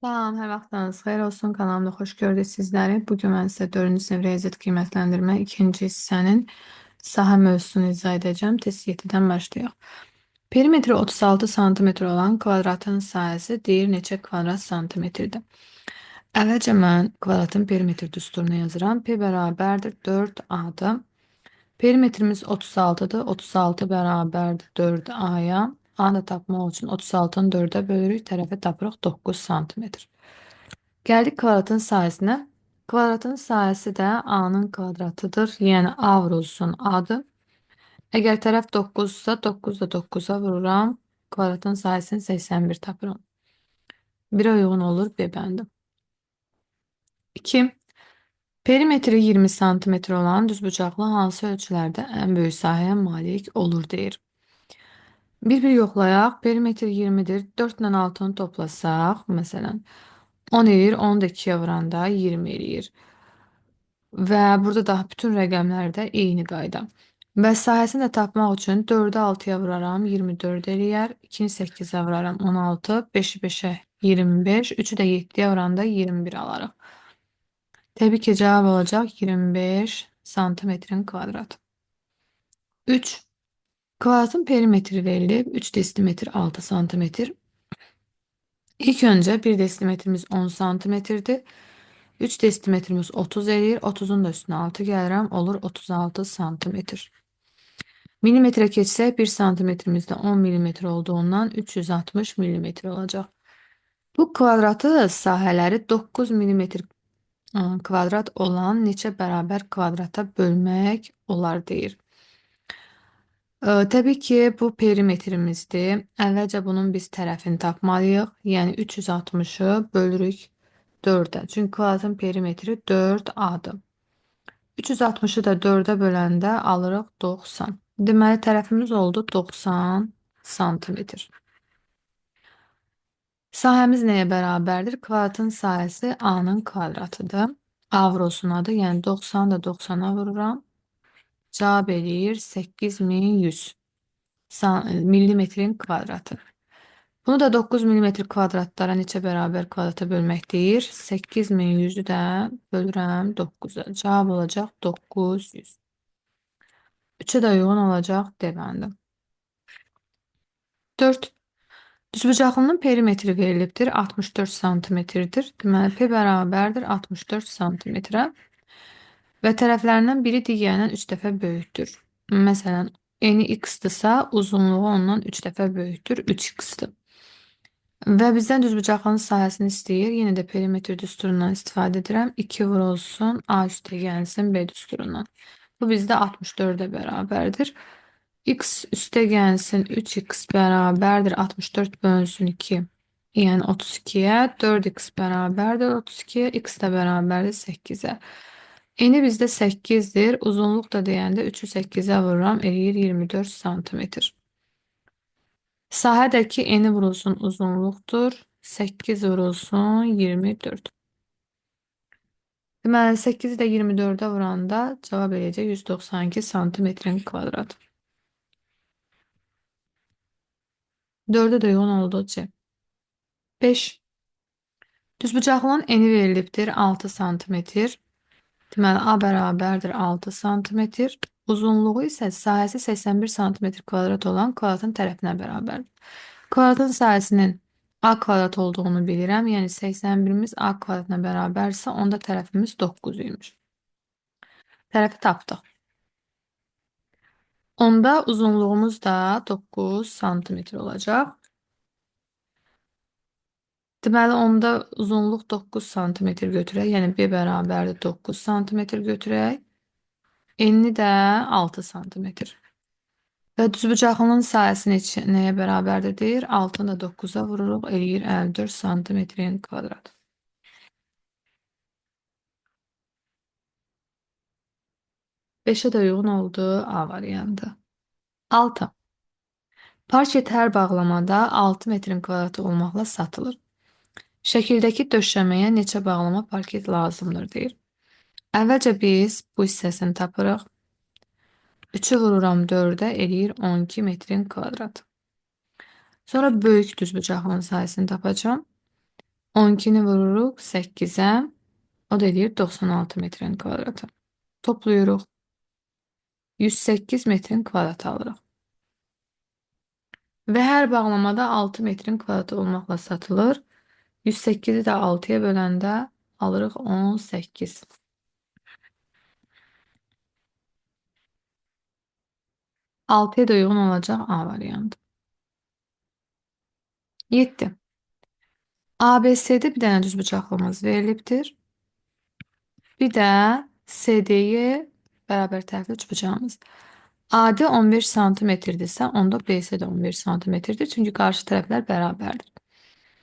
Salam, hər vaxtınız xeyir olsun. Kanalımda xoş gördük sizləri. Bugün mən sizə 4-cü sinif riyaziyyat qiymətləndirmə 2-ci hissənin sahə mövzusunu izah edəcəm. Test 7-dən başlayaq. Perimetri 36 santimetr olan kvadratın sahəsi deyir neçə kvadrat santimetrdir. Əvvəlcə mən kvadratın perimetr düsturunu yazıram. P bərabərdir 4A-dır. Perimetrimiz 36'dır. 36 bərabərdir 4A-ya. A da tapmaq üçün 36-nı 4-ə bölürük. Tərəfi tapırıq 9 santimetr. Gəldik kvadratın sahəsinə. Kvadratın sahəsi də A-nın kvadratıdır. Yəni A vurulsun A-dır. Əgər tərəf 9-sa 9 da 9-a vururam. Kvadratın sahəsini 81 tapıram. 1'ə uyğun olur B bəndi. 2. Perimetri 20 santimetr olan düzbucaqlı hansı ölçülərdə ən böyük sahəyə malik olur deyir. Bir yoxlayaq. Perimetr 20'dir. 4 ilə 6'nı toplasaq, məsələn, 10 eləyir. 10 da 2'yə vuranda 20 eləyir. Və burada da bütün rəqəmlərdə eyni qayda. Və sahəsini də tapmaq üçün 4'ü 6'ya vuraram, 24 eləyər. 2'ni 8'ə vuraram, 16. 5'i 5'ə 25. 3'ü də 7'yə vuranda 21 alarıq. Təbii ki, cavab olacaq 25 santimetrin kvadratı. 3. Kvadratın perimetri verilib 3 desimetr 6 santimetr. İlk öncə 1 desimetrimiz 10 santimetrdir. 3 desimetrimiz 30 eləyir. 30'un da üstünə 6 gəlirəm. Olur 36 santimetr. Milimetre keçsək 1 santimetrimizdə 10 milimetr olduğundan 360 milimetr olacaq. Bu kvadratı sahələri 9 milimetr kvadrat olan neçə bərabər kvadrata bölmək olar deyir. Təbii ki, bu perimetrimizdir. Əvvəlcə bunun biz tərəfini tapmalıyıq. Yəni 360'ı bölürük 4'ə. Çünki kvadratın perimetri 4A-dır. 360'ı da 4'ə böləndə alırıq 90. Deməli, tərəfimiz oldu 90 santimetr. Sahəmiz nəyə bərabərdir? Kvadratın sahəsi A-nın kvadratıdır. A vurulsun adı, yəni 90 da 90'a vururam. Cavab eləyir 8100 millimetrin kvadratı. Bunu da 9 milimetr kvadratlara neçə bərabər kvadrata bölmək deyir. 8100'ü də bölürəm 9'a. Cavab olacaq 900. 3'e də uyğun olacaq D bəndi. 4. Düzbucaqlının perimetri verilibdir. 64 santimetrdir. Deməli, P bərabərdir 64 santimetrə. Və tərəflərindən biri digərindən 3 dəfə böyükdür. Məsələn, eni x-dırsa, uzunluğu ondan 3 dəfə böyükdür. 3x-dır. Və bizdən düzbucaqlının sahəsini istəyir. Yenə də perimetr düsturundan istifadə edirəm. 2 vurulsun A üstə gəlsin B düsturundan. Bu bizdə 64'ə bərabərdir. X üstə gəlsin 3x bərabərdir 64 bölünsün 2. Yəni 32'yə 4x bərabərdir 32'yə x də bərabərdir 8'ə. Eni bizdə 8'dir. Uzunluq da deyəndə 3'ü 8'ə vururam. Eləyir 24 santimetr. Sahədəki eni vurulsun uzunluqdur. 8 vurulsun 24. Deməli 8'i də 24'ə vuranda cavab eləyəcək 192 santimetrin kvadratı. 4'e de uyğun oldu C. 5. Düzbucaqlının eni verilibdir 6 santimetr. Deməli A bərabərdir 6 santimetr. Uzunluğu isə sahəsi 81 santimetr kvadrat olan kvadratın tərəfinə bərabərdir. Kvadratın sahəsinin A kvadrat olduğunu bilirəm. Yəni 81'imiz A kvadratına bərabərsə onda tərəfimiz 9'uymuş. Tərəfi tapdıq. Onda uzunluğumuz da 9 santimetr olacaq. Deməli, onda uzunluq 9 santimetr götürək. Yəni B bərabərdir 9 santimetr götürək. Enini də 6 santimetr. Və düzbucaqlının sahəsi nəyə bərabərdir deyir? 6'nı da 9'a vururuq. Eləyir 54 santimetrin kvadrat. Beşə də uyğun oldu A variantı. 6. Parket hər bağlamada 6 metrin kvadratı olmaqla satılır. Şəkildəki döşəməyə neçə bağlama parket lazımdır deyir. Əvvəlcə biz bu hissəsini tapırıq. 3'ü vururam 4'ə eləyir 12 metrin kvadrat. Sonra böyük düzbucaqlının sahəsini tapacağım. 12'ni vururuq 8'ə. O da eləyir 96 metrin kvadratı. Toplayırıq. 108 metrin kvadratı alırıq. Və hər bağlamada 6 metrin kvadratı olmaqla satılır. 108'i də 6'ya böləndə alırıq 18. 6'ya da uyğun olacaq A variantı. 7. ABC'de bir dənə düzbucaqlımız verilibdir. Bir də CD'ye bərabər tərəfli üçbucağımız. AD 15 santimetrdirsə, onda BC də 15 santimetrdir. Çünki qarşı tərəflər bərabərdir.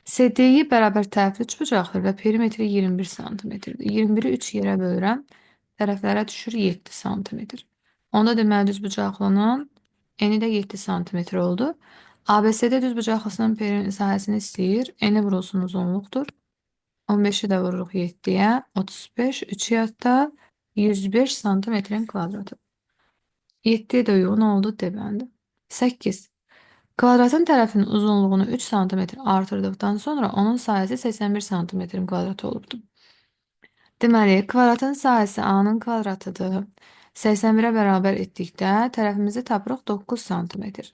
CD'yi bərabər tərəfli üçbucaqdır və perimetri 21 santimetrdir. 21'i 3 yerə bölürəm. Tərəflərə düşür 7 santimetr. Onda deməli düzbucaqlının eni də 7 santimetr oldu. ABC'de düzbucaqlısının sahəsini istəyir. Eni vurulsun uzunluqdur. 15'i də vururuq 7'yə. 35, 3 yadda 105 santimetrin kvadratı. 7'ye də uyğun oldu deməlidir. 8. Kvadratın tərəfinin uzunluğunu 3 santimetr artırdıqdan sonra onun sahəsi 81 santimetrin kvadratı olubdur. Deməli, kvadratın sahəsi A-nın kvadratıdır. 81'ə bərabər etdikdə tərəfimizi tapırıq 9 santimetr.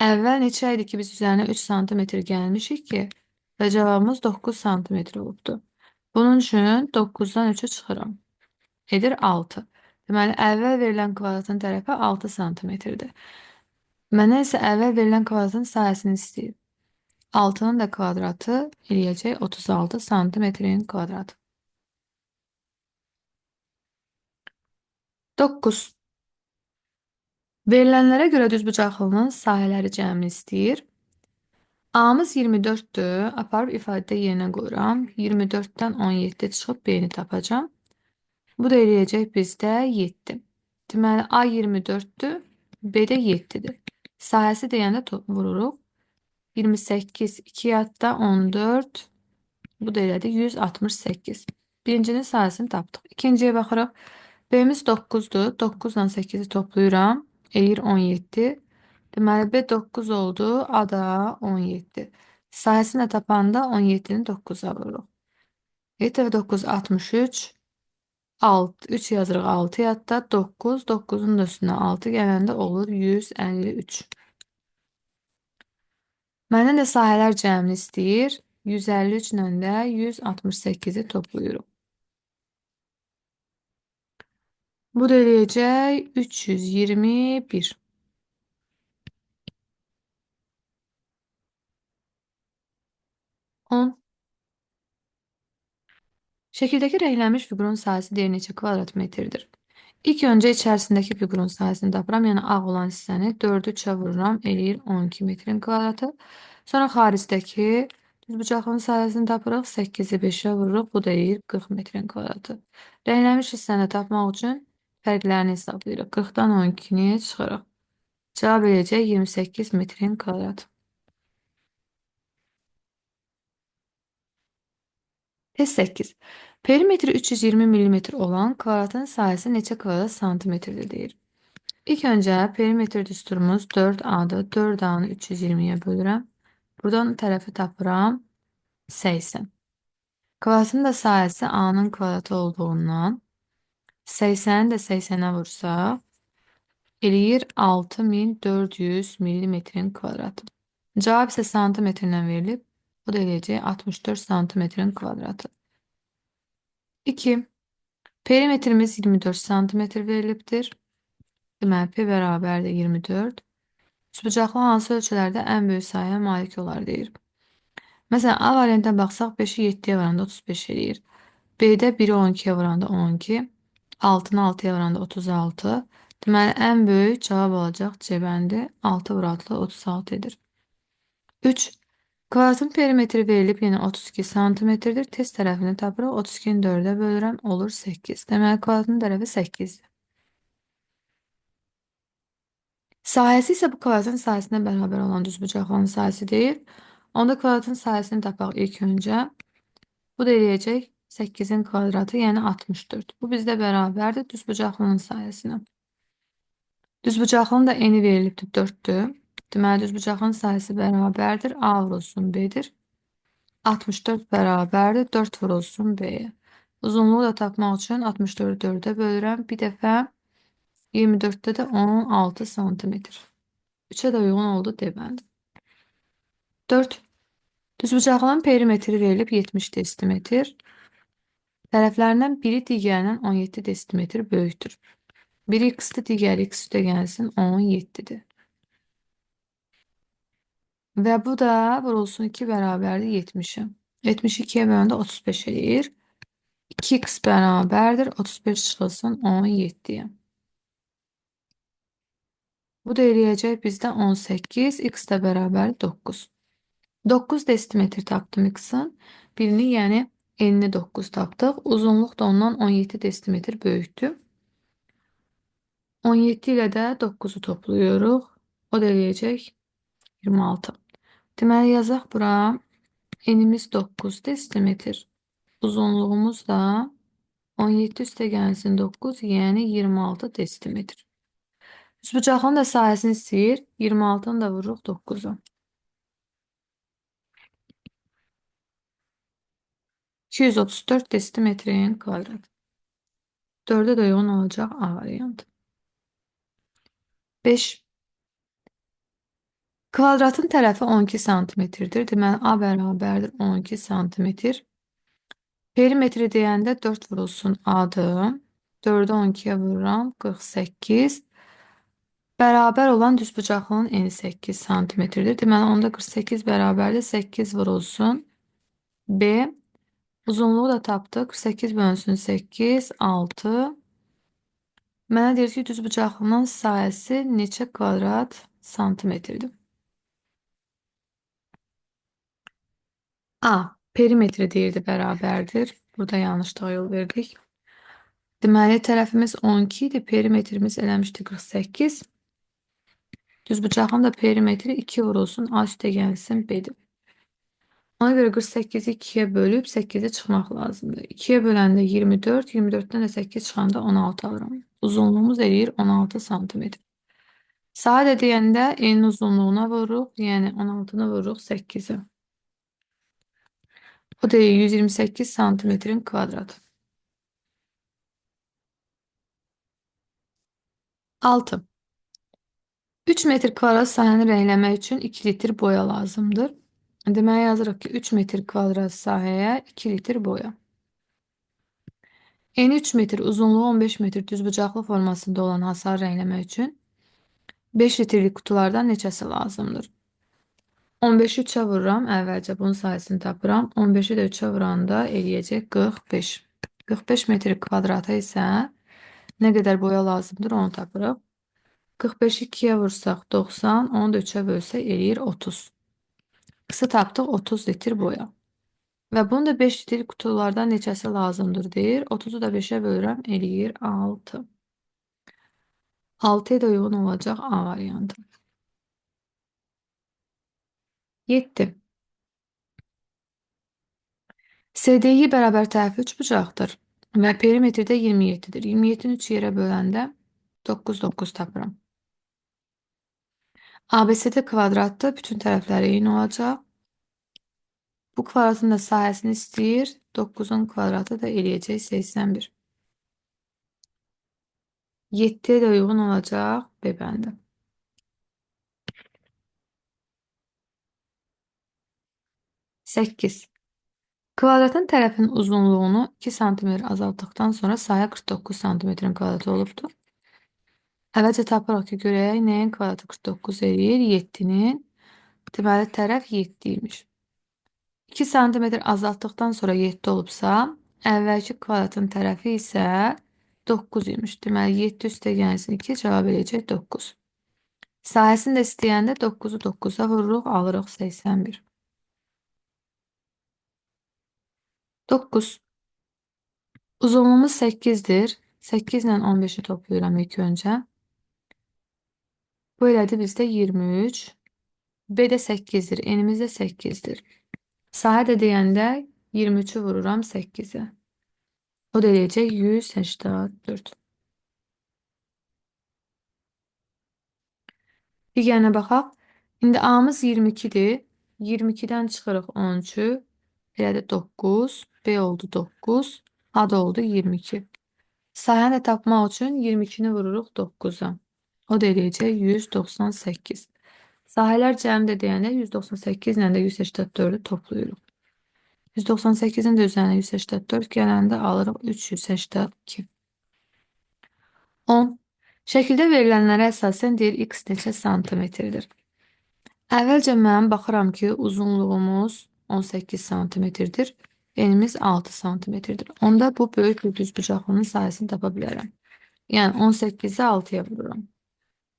Əvvəl neçə idi ki, biz üzərinə 3 santimetr gəlmişik ki, və cavabımız 9 santimetr olubdur. Bunun üçün 9'dan 3'ü çıxıram. Edir 6. Deməli, əvvəl verilən kvadratın tərəfi 6 santimetrdir. Mənə isə əvvəl verilən kvadratın sahəsini istəyir. 6'nın da kvadratı eləyəcək 36 santimetrin kvadratı. 9. Verilənlərə görə düzbucaqlının sahələri cəmini istəyir. A'mız 24'dür. Aparıb ifadədə yerinə qoyuram. 24'dən 17 çıxıb B-ni tapacam. Bu da eləyəcək bizdə 7. Deməli, A 24'dür. B də 7'dir. Sahəsi deyəndə vururuq. 28, 2 yadda 14. Bu da elədi 168. Birincinin sahəsini tapdıq. İkinciyə baxırıq. B'miz 9'dur. 9 ilə 8'i toplayıram. Eləyir 17. Deməli, B 9 oldu. A da 17. Sahəsini tapanda 17'ni 9'a vururuq. 7 və 9, 63. 6, 3 yazırıq 6 yadda. 9, 9'un da üstünə 6 gələndə olur 153. Məndən də sahələr cəmini istəyir. 153 ilə də 168'i toplayırıq. Bu da eləyəcək 321. 10. Şəkildəki rənglənmiş fiqurun sahəsi deyir neçə kvadrat metrdir? İlk öncə içərisindəki fiqurun sahəsini tapıram. Yəni ağ olan hissəni 4'ü 3'ə vururam. Eləyir 12 metrin kvadratı. Sonra xaricdəki düzbucaqlının sahəsini tapırıq. 8'i 5'ə vururuq. Bu da eləyir 40 metrin kvadratı. Rənglənmiş hissəni tapmaq üçün fərqlərini hesablayırıq. 40'dan 12'ni çıxırıq. Cavab eləyəcək 28 metrin kvadratı. Test 8. Perimetri 320 mm olan kvadratın sahəsi neçə kvadrat santimetrdir deyir. İlk öncə perimetr düsturumuz 4A'dır. 4A'nı 320'ye bölürəm. Buradan tərəfi tapıram 80. Kvadratın da sahəsi A'nın kvadratı olduğundan 80'i də 80'ə vursaq eləyir 6400 millimetrin kvadratı. Cavab isə santimetrlə verilib. Bu da eləyəcək 64 santimetrin kvadratı. 2. Perimetrimiz 24 santimetr verilibdir. Deməli, P bərabərdir 24. Üçbucaqlı hansı ölçülərdə ən böyük sayəyə malik olar deyir. Məsələn, A variantına baxsaq 5'i 7'yə vuranda 35 eləyir. B'də 1'i 12'yə vuranda 12. 6'nı 6'ya vuranda 36. Deməli, ən böyük cavab olacaq C bəndi. 6 vur 6 36 edir. 3. Kvadratın perimetri verilib, yəni 32 santimetrdir. Test tərəfini tapırıq. 32'ni 4'ə bölürəm, olur 8. Deməli, kvadratın tərəfi 8'dir. Sahəsi isə bu kvadratın sahəsinə bərabər olan düzbucaqlının sahəsi deyil. Onda kvadratın sahəsini tapaq ilk öncə. Bu da eləyəcək 8'in kvadratı, yəni 64. Bu bizdə bərabərdir düzbucaqlının sahəsinə. Düzbucaqlının da eni verilibdir 4'dür. Deməli, düzbucaqlının sahəsi bərabərdir. A vurulsun B'dir. 64 bərabərdir 4 vurulsun B-yə. Uzunluğu da tapmaq üçün 64-ü 4-ə bölürəm. Bir dəfə 24-də də 16 santimetr. 3'e də uyğun oldu D bəndi. 4. Düzbucaqlının perimetri verilib 70 desimetr. Tərəflərindən biri digərindən 17 desimetr böyükdür. Biri x-dir, digəri x üstəgəlsin 17-dir. Və bu da vurulsun 2 bərabərdir 70-ə. 72-yə böləndə 35 eləyir. 2x bərabərdir 35 çıxılsın 17-yə. Bu da eləyəcək bizdə 18, x də bərabər 9. 9 desimetr tapdım x-in. Birini, yəni enini 9 tapdıq. Uzunluq da ondan 17 desimetr böyükdür. 17 ilə də 9'u toplayırıq. O da eləyəcək 26. Deməli yazaq bura. Enimiz 9 desimetr. Uzunluğumuz da 17 üstəgəlsin 9, yəni 26 desimetr. Üçbucaqlının da sahəsini istəyir. 26'nı da vururuq 9'a. 234 desimetrin kvadratı. 4'e de uygun olacak A variantı. 5. Kvadratın tərəfi 12 santimetrdir. Deməli A bərabərdir 12 santimetr. Perimetri deyəndə 4 vurulsun A-dır. 4'ü 12'ye vururam 48. Bərabər olan düzbucaqlının eni 8 santimetrdir. Deməli onda 48 bərabərdir 8 vurulsun B. Uzunluğu da tapdıq. 48 bölünsün 8, 6. Mənə deyir ki, düzbucaqlının sahəsi neçə kvadrat santimetrdir? A. Perimetri deyirdi bərabərdir. Burada yanlışlığa yol verdik. Deməli tərəfimiz 12 idi. Perimetrimiz eləmişdi 48. Düzbucağın da perimetri 2 vurulsun. A üstə gəlsin B'dir. Ona görə 48'i 2'ye bölüb 8'i çıxmaq lazımdır. 2'ye böləndə 24, 24'dən də 8 çıxanda 16 alıram. Uzunluğumuz eləyir 16 santimetr. Sadə deyəndə enin uzunluğuna vururuq, yəni 16'nı vururuq 8'e. O da 128 santimetrin kvadratı. 6. 3 metr kvadrat sahəni rəngləmək üçün 2 litr boya lazımdır. Deməli yazırıq ki, 3 metr kvadrat sahəyə 2 litr boya. Eni 3 metr, uzunluğu 15 metr düzbucaqlı formasında olan hasar rəngləmək üçün 5 litrlik qutulardan neçəsi lazımdır? 15'i 3'e vururam. Əvvəlcə bunun sayısını tapıram. 15'i də 3'e vuranda eləyəcək 45. 45 metr kvadrata isə nə qədər boya lazımdır onu tapırıq. 45'i 2'ye vursak 90, onu da 3'e bölsək eləyir 30. Qısa tapdıq 30 litr boya. Və bunu da 5 litrlik qutulardan neçəsi lazımdır deyir. 30'u da 5'e bölürəm eləyir 6. 6'ya da uyğun olacaq A variantı. 7. SDI bərabər tərəfi 3 bucaqdır və perimetri də 27'dir. 27'ni 3 yerə böləndə 9, 9 tapıram. ABCD kvadratdır. Bütün tərəfləri eyni olacaq. Bu kvadratın da sahəsini istəyir. 9'un kvadratı da eləyəcək 81. 7'ye de uyğun olacaq B bəndi. 8. Kvadratın tərəfinin uzunluğunu 2 cm azaltdıqdan sonra sahə 49 cm kvadratı olubdur. Əvvəlcə tapırıq ki, görək nəyin kvadratı 49 eləyir? 7'nin. Deməli tərəf 7 imiş. 2 cm azaltdıqdan sonra 7 olubsa, əvvəlki kvadratın tərəfi isə 9 imiş. Deməli 7 üstə gəlsin 2 cavab eləyəcək 9. Sahəsini də istəyəndə 9'u 9'a vururuq, alırıq 81. 9. Uzunluğumuz 8'dir. 8 ilə 15'i toplayıram ilk öncə. Bu elədi bizdə 23. B də 8'dir. Enimiz də 8'dir. Sahə də deyəndə 23'ü vururam 8'e. O da eləyəcək 184. Digərinə baxaq. İndi A'mız 22'dir. 22'dən çıxırıq 13'ü. Elədi 9. B oldu 9. A da oldu 22. Sayəni də tapmaq üçün 22-ni vururuq 9-a. O da eləyəcək 198. Sahələr cəmdə deyəndə 198 ilə də 184-ü toplayırıq. 198-in də üzərinə 184 gələndə alırıq 382. 10. Şəkildə verilənlərə əsasən deyir x neçə santimetrdir. Əvvəlcə mən baxıram ki, uzunluğumuz 18 santimetrdir. Enimiz 6 santimetrdir. Onda bu böyük bir düzbucaqlının sayəsini tapa bilərəm. Yəni 18-i 6-ya vururam.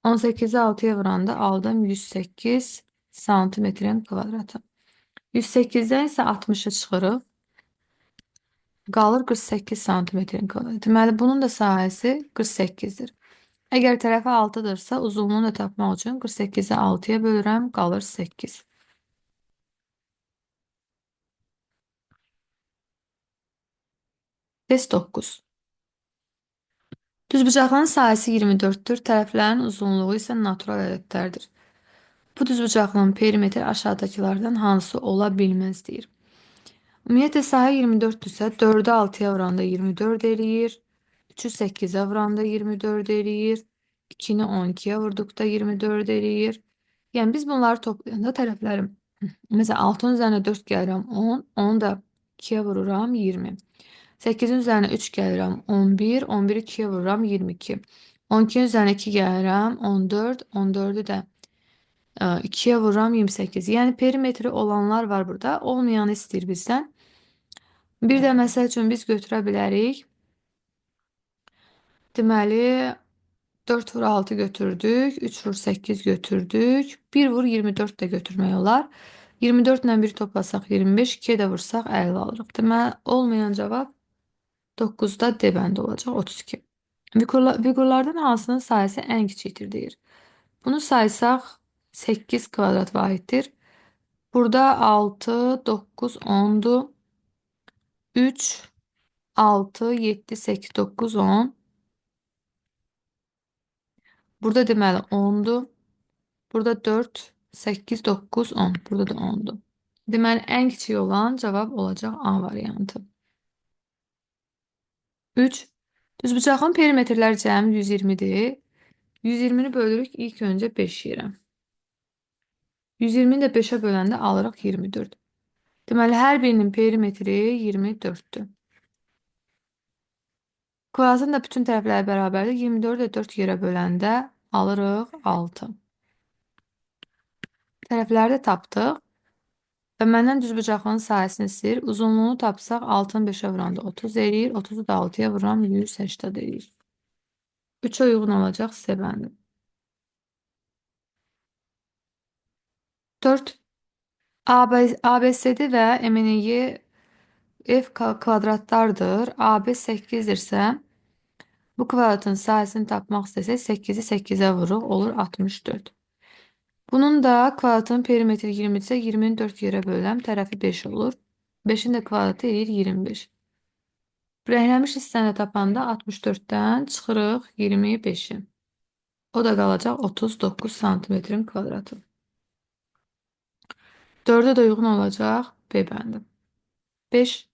18-i 6-ya vuranda aldım 108 santimetrin kvadratı. 108-dən isə 60-ı çıxırıq. Qalır 48 santimetrin kvadratı. Deməli, bunun da sahəsi 48-dir. Əgər tərəfi 6-dırsa, uzunluğunu da tapmaq üçün 48-i 6-ya bölürəm, qalır 8. Test 9. Düzbucaqlının sahəsi 24-dür, tərəflərin uzunluğu isə natural ədədlərdir. Bu düzbucaqlının perimetri aşağıdakılardan hansı ola bilməz deyir. Ümumiyyətlə sahə 24-dürsə, 4-ü 6-ya vuranda 24 eləyir. 3-ü 8-ə vuranda 24 eləyir. 2-ni 12-yə vurduqda 24 eləyir. Yəni biz bunları toplayanda tərəflərim. Məsələn 6-ın üzərinə 4 gəlirəm 10, onu da 2-yə vururam 20. 8-in üzərinə 3 gəlirəm 11, 11-i 2-yə vururam 22. 12-nin üzərinə 2 gəlirəm 14, 14-ü də 2-yə vururam 28. Yəni perimetri olanlar var burada. Olmayanı istəyir bizdən. Bir də məsəl üçün biz götürə bilərik. Deməli 4 vur 6 götürdük. 3 vur 8 götürdük. 1 vur 24 də götürmək olar. 24 ilə 1 toplasaq 25, 2-yə də vursaq 50 alırıq. Deməli olmayan cavab 9-da D bəndi olacaq 32. Fiqurlardan hansının sayəsi ən kiçikdir deyir. Bunu saysaq 8 kvadrat vahiddir. Burada 6, 9, 10'du. 3, 6, 7, 8, 9, 10. Burada deməli 10'du. Burada 4, 8, 9, 10. Burada da 10'du. Deməli ən kiçik olan cavab olacaq A variantı. 3. Düzbucaqlının perimetrlər cəmi 120'dir. 120'ni bölürük ilk öncə 5 yerə. 120'ni də 5'ə böləndə alırıq 24. Deməli hər birinin perimetri 24'dür. Kvadratın da bütün tərəfləri bərabərdir. 24'ü də 4 yerə böləndə alırıq 6. Tərəfləri də tapdıq. Və məndən düzbucaqlının sahəsini istəyir. Uzunluğunu tapsaq 6'ın 5'ə vuranda 30 eləyir. 30'u da 6'ya vururam 180 eləyir. 3'ə uyğun olacaq C bəndi. 4. ABCD və MNY F kvadratlardır. AB 8'dirsə bu kvadratın sahəsini tapmaq istəsək 8'i 8'ə vururuq. Olur 64. Bunun da kvadratın perimetri 20 ise 20'ni 4 yerə bölürəm. Tərəfi 5 olur. 5'in də kvadratı eləyir 25. Rəhlənmiş hissəni tapanda 64'dən çıxırıq 25'i. O da qalacaq 39 santimetrin kvadratı. 4'e de uyğun olacaq B bəndi. 5.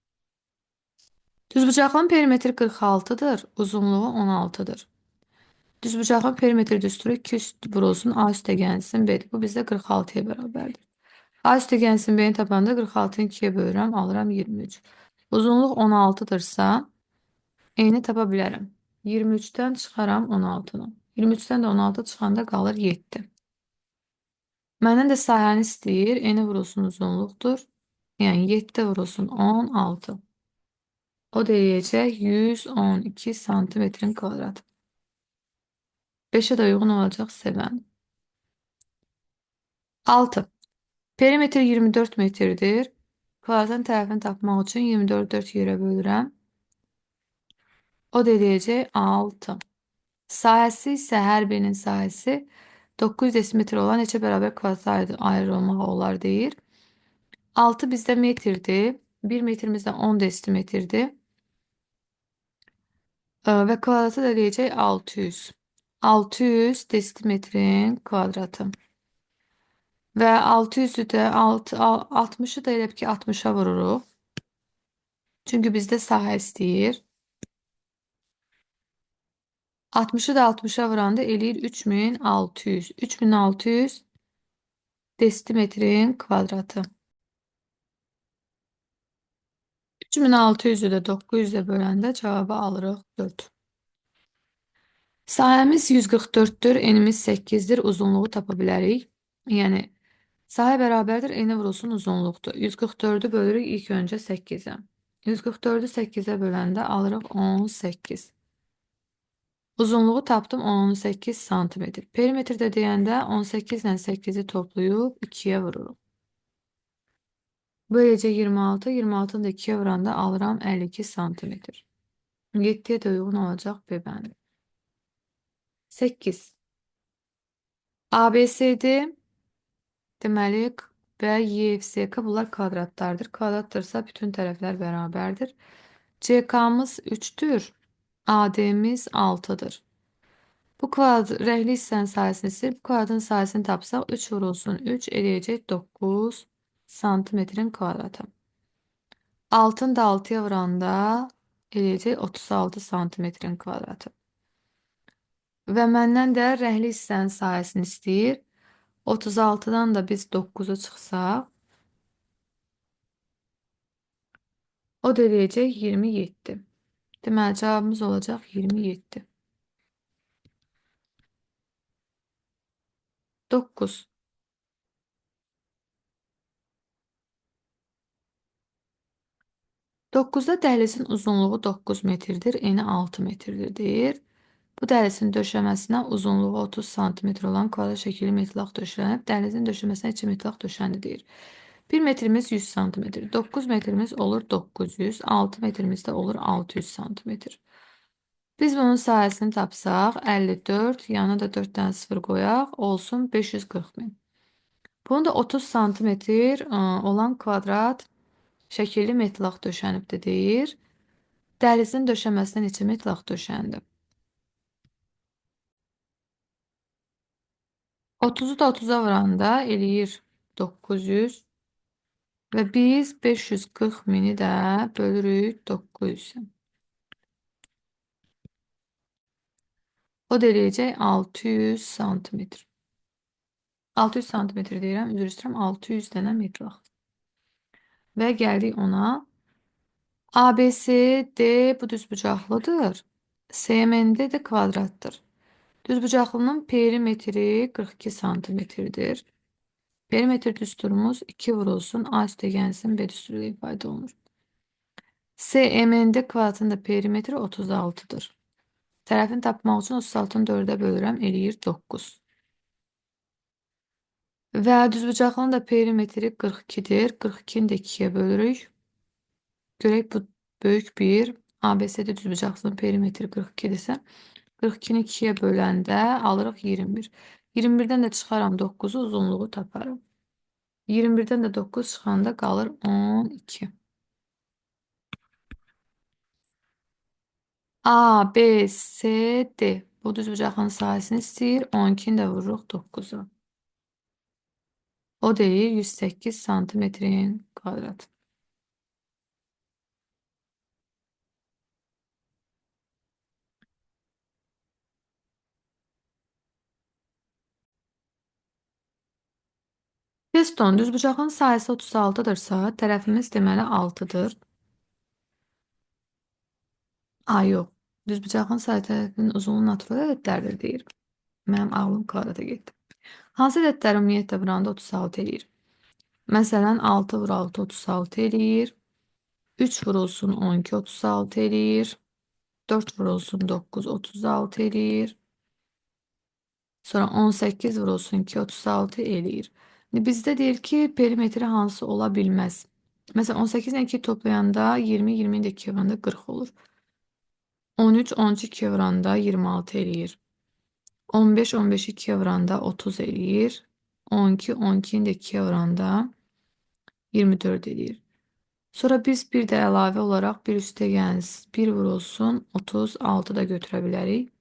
Düzbucaqlının perimetri 46'dır. Uzunluğu 16'dır. Düzbucaqlının perimetri düsturu 2 üst vurulsun A üstə gəlsin B'dir. Bu bizdə 46'ya bərabərdir. A üstə gəlsin B'ni tapanda 46'ını 2'ye bölürəm. Alıram 23. Uzunluq 16'dırsa E'ni tapa bilərəm. 23'dən çıxaram 16'nı. 23'dən də 16 çıxanda qalır 7. Məndən də sahəni istəyir. Eni vurulsun uzunluqdur. Yəni 7 vurulsun 16. O da eləyəcək 112 santimetrin kvadratı. 5'e de uyğun olacaq C bəndi. 6. Perimetr 24 metrdir. Kvadratın tərəfini tapmaq üçün 24'ü 4 yerə bölürəm. O da eləyəcək 6. Sahəsi isə hər birinin sahəsi 900 desimetr olan neçə bərabər kvadrata ayrılmağı olar deyir. 6 bizdə metrdir. 1 metrimiz də 10 desimetrdir. Və kvadratı da eləyəcək 600. 600 desimetrin kvadratı. Və 600'ü də 60'ı da elə ki 60'a vururuq. Çünkü bizde sahə istəyir. 60'ı da 60'a vuranda eləyir 3600. 3600 desimetrin kvadratı. 3600'ü də 900-ə böləndə cavabı alırıq 4. Sahəmiz 144'tür, enimiz 8'dir, uzunluğu tapa bilərik. Yəni, sahə bərabərdir, eni vurulsun uzunluqdur. 144'ü bölürük ilk öncə 8'ə. 144'ü 8'ə böləndə alırıq 18. Uzunluğu tapdım 18 santimetr. Perimetrdə deyəndə 18 ilə 8'i toplayıb 2'yə vururuq. Böylece 26, 26'ını da 2'ye vuranda alıram 52 santimetr. 7'ye de uygun olacak B bəndi. 8. ABCD deməli və YFCK bunlar kvadratlardır. Kvadrattırsa bütün tərəflər bərabərdir. CK'mız 3'tür. AD'miz 6'dır. Bu rəhli hissənin sayəsini sil. Bu kvadratın sayəsini tapsaq 3 vurulsun 3 eləyəcək 9 santimetrin kvadratı. Altını da 6'ya vuranda eləyəcək 36 santimetrin kvadratı. Və məndən də rəhli hissənin sayəsini istəyir. 36'dan da biz 9'u çıxsaq, o da eləyəcək 27. Deməli, cavabımız olacaq 27. 9. 9'da dəhlizin uzunluğu 9 metrdir, eni 6 metrdir deyir. Bu dəhlizin döşəməsinə uzunluğu 30 santimetr olan kvadrat şəkilli metlaq döşənib, dəhlizin döşəməsinə 2 metlaq döşəndi deyir. 1 metrimiz 100 santimetr, 9 metrimiz olur 900, 6 metrimiz də olur 600 santimetr. Biz bunun sayəsini tapsaq, 54, yanına da 4 dənə 0 qoyaq, olsun 540 min. Bunu da 30 santimetr olan kvadrat şəkilli metlaq döşənibdir deyir. Dəhlizin döşəməsinə neçə metlaq döşəndi? 30'u da 30'a vuranda eləyir 900 və biz 540 mini də bölürük 900'ə. O da eləyəcək 600 santimetr. 600 santimetr deyirəm, üzr istəyirəm, 600 dənə metlaq. Və gəldik ona. ABCD bu düzbucaqlıdır. CMND də kvadratdır. Düzbucaqlının perimetri 42 santimetrdir. Perimetr düsturumuz 2 vurulsun A üstə gəlsin B düsturu ilə ifadə olunur. CMND kvadratının da perimetri 36'dır. Tərəfini tapmaq üçün 36'ını 4'ə bölürəm, eləyir 9. Və düzbucaqlının da perimetri 42'dir. 42'ni də 2'yə bölürük. Görək bu böyük bir ABCD düzbucaqlının perimetri 42'dirsə, 42'ni 2'yə böləndə alırıq 21. 21'dən də çıxaram 9'u, uzunluğu taparım. 21'dən də 9 çıxanda qalır 12. A, B, C, D. Bu düzbucaqlının sahəsini istəyir. 12'ni də vururuq 9'a. O deyir 108 santimetrin kvadrat. Piston düzbucağın sahəsi 36'dırsa, tərəfimiz deməli 6'dır. A, yox. Düzbucağın sahə tərəfinin uzunluğu natural ədədlərdir deyir. Mənim ağlım kvadrata getdi. Hansı ədədlər ümumiyyətlə vuranda 36 eləyir? Məsələn, 6 vur 6 36 eləyir. 3 vurulsun 12 36 eləyir. 4 vurulsun 9 36 eləyir. Sonra 18 vurulsun 2 36 eləyir. Bizdə deyir ki, perimetri hansı ola bilməz. Məsələn, 18 ilə 2 toplayanda 20, 20 ilə 2 vuranda 40 olur. 13, 13 2 vuranda 26 eləyir. 15, 15 2 vuranda 30 eləyir. 12, 12 də 2 vuranda 24 eləyir. Sonra biz bir də əlavə olaraq bir üstə gəliniz 1 vurulsun 36 da götürə bilərik.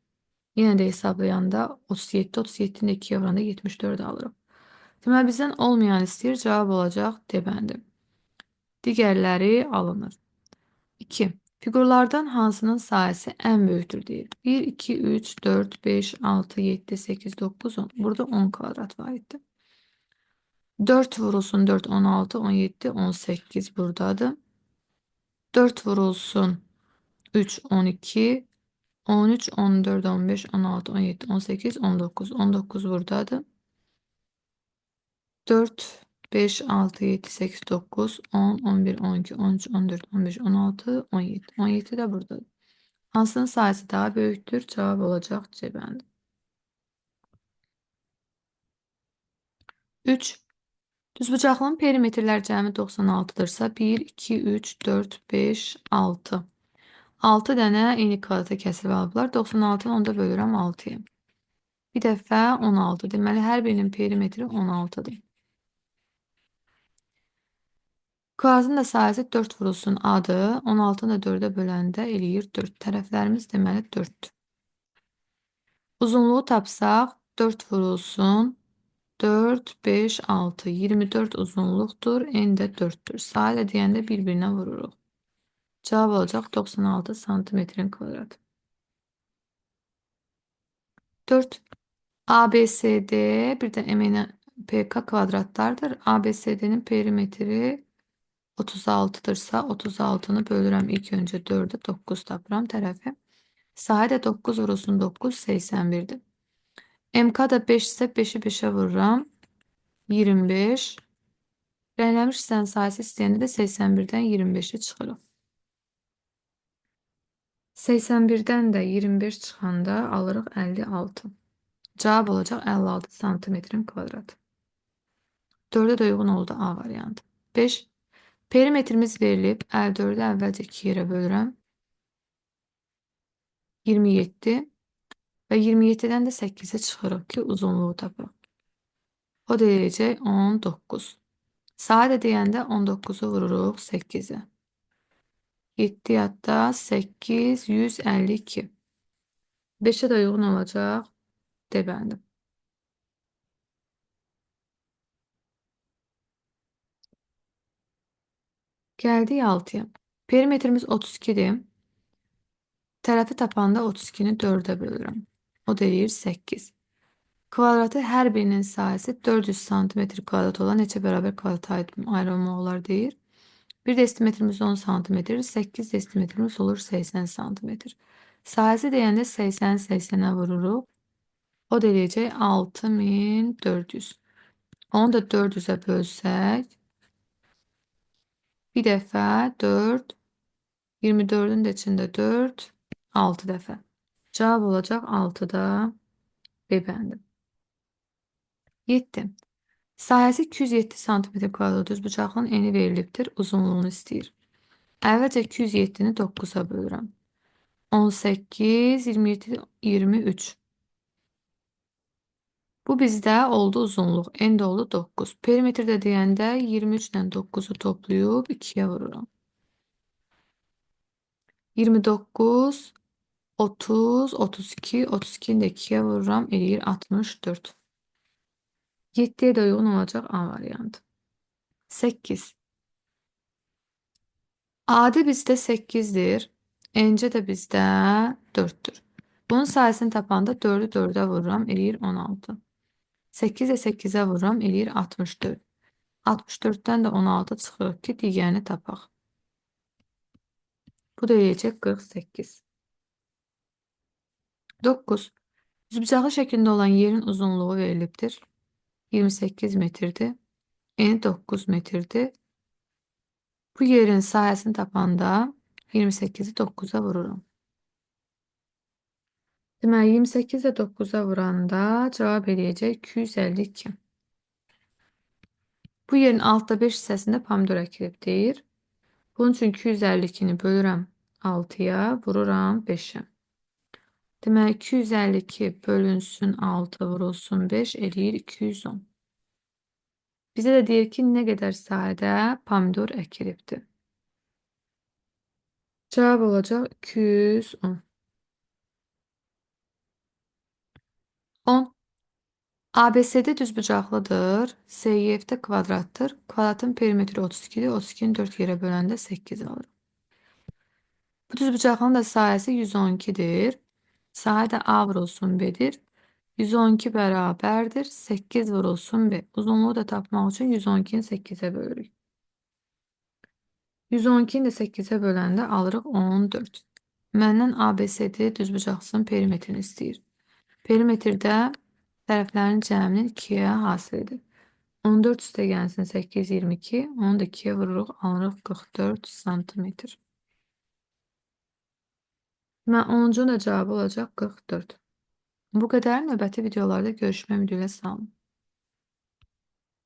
Yenə də hesablayanda 37, 37'ni 2'ye vuranda 74 alırıq. Deməli, bizdən olmayan istəyir, cavab olacaq D bəndi. Digərləri alınır. 2. Figurlardan hansının sahəsi ən böyükdür deyir. 1, 2, 3, 4, 5, 6, 7, 8, 9, 10. Burada 10 kvadrat var idi. 4 vurulsun 4, 16, 17, 18 buradadır. 4 vurulsun 3, 12, 13, 14, 15, 16, 17, 18, 19. 19 buradadır. 4, 5, 6, 7, 8, 9, 10, 11, 12, 13, 14, 15, 16, 17. 17 de buradadır. Hansının sayısı daha büyüktür? Cevap olacak C bəndi. 3. Düzbucaqlının perimetrlər cəmi 96-dırsa 1, 2, 3, 4, 5, 6. 6 dənə eyni kvadrata kəsr alıblar. 96-nı onda bölürəm 6-ya. Bir dəfə 16. Deməli, hər birinin perimetri 16-dır. Kvadratın da sayısı 4 vurulsun A-dır. 16-nı da 4-ə böləndə eləyir 4. Tərəflərimiz deməli 4-dür. Uzunluğu tapsaq 4 vurulsun 4, 5, 6. 24 uzunluqdur. N də 4'tür. Saat deyəndə bir-birinə vururuq. Cavab olacaq 96 santimetrin kvadratı. 4. ABCD bir də MN PK kvadratlardır. ABCD'nin perimetri 36'dırsa 36'nı bölürəm ilk öncə 4'ə 9 tapıram tərəfi. Sahə də 9 vurulsun 9 81'dir. MK da 5 ise 5'i 5'e vururam. 25. Rəngləmiş hissənin sayısı istəyəndə də 81'dən 25'i çıxırıq. 81'dən də 25 çıxanda alırıq 56. Cavab olacaq 56 santimetrin kvadratı. 4'ə də uyğun oldu A variantı. 5. Perimetrimiz verilib. 54'ü əvvəlcə 2 yerə bölürəm. 27 və 27'dən də 8'e çıxırıq ki, uzunluğu tapaq. O da eləyəcək 19. Sadə deyəndə 19'u vururuq 8'e. 7 hatta 8, 152. 5'e de uygun olacaq D bəndi. Gəldik 6'ya. Perimetrimiz 32'dir. Tərəfi tapanda 32'ni 4'ə bölürəm. O da eləyir 8. Kvadratı hər birinin sahəsi 400 cm kvadrat olan neçə bərabər kvadrata ayrılmaq olar deyir. 1 desimetrimiz 10 cm, 8 desimetrimiz olur 80 cm. Sahəsi deyəndə 80 80'ə vururuq. O da eləyəcək 6400. Onu da 400'ə bölsək. Bir dəfə 4. 24'ün də içində 4. 6 dəfə. Cavab olacaq 6'da B bəndi. 7. Sahəsi 207 cm kvadrat düzbucaqlının eni verilibdir. Uzunluğunu istəyir. Əvvəlcə 207'ni 9'a bölürəm. 18, 27, 23. Bu bizdə oldu uzunluq. N də oldu 9. Perimetrdə deyəndə 23 ilə 9'u toplayıb 2'yə vururam. 29, 30, 32, 32'ni də 2'yə vururam. Eləyir 64. 7'ye de uygun olacaq A variantı. 8. A'da bizdə 8'dir. N'cə də bizdə 4'tür. Bunun sayısını tapanda 4'ü 4'ə vururam. Eləyir 16. 8 də 8'ə vururam. Eləyir 64. 64'dən də 16 çıxırıq ki, digərini tapaq. Bu da eləyəcək 48. 9. Düzbucaqlı şəklində olan yerin uzunluğu verilibdir. 28 metrdir. Eni 9 metrdir. Bu yerin sahəsini tapanda 28'i 9'a vururum. Deməli 28 də 9'a vuranda cavab eləyəcək 252. Bu yerin altta 5 hissəsində pomidor əkilib deyir. Bunun üçün 252'ni bölürəm 6'ya, vururam 5'ə. Deməli 252 bölünsün 6 vurulsun 5 eləyir 210. Bizə də deyir ki, nə qədər sahədə pomidor əkilibdir. Cavab olacaq 210. 10. ABCD düzbucaqlıdır. CEF'də kvadratdır. Kvadratın perimetri 32'dir. 32'ni 4 yerə böləndə 8 alırıq. Bu düzbucaqlının da sahəsi 112-dir. Sahə də A vurulsun B-dir. 112 bərabərdir. 8 vurulsun B. Uzunluğu da tapmaq üçün 112-ni 8-ə bölürük. 112-ni də 8-ə böləndə alırıq 14. Məndən ABCD düzbucaqlısının perimetrini istəyir. Perimetrdə tərəflərin cəminin 2-yə hasilidir. 14 üstəgəlsin 8, 22. Onu da 2-yə vururuq, alırıq 44 santimetr. Və 10-cunun da cavabı olacaq 44. Bu qədər. Növbəti videolarda görüşmək ümidi ilə sağ olun.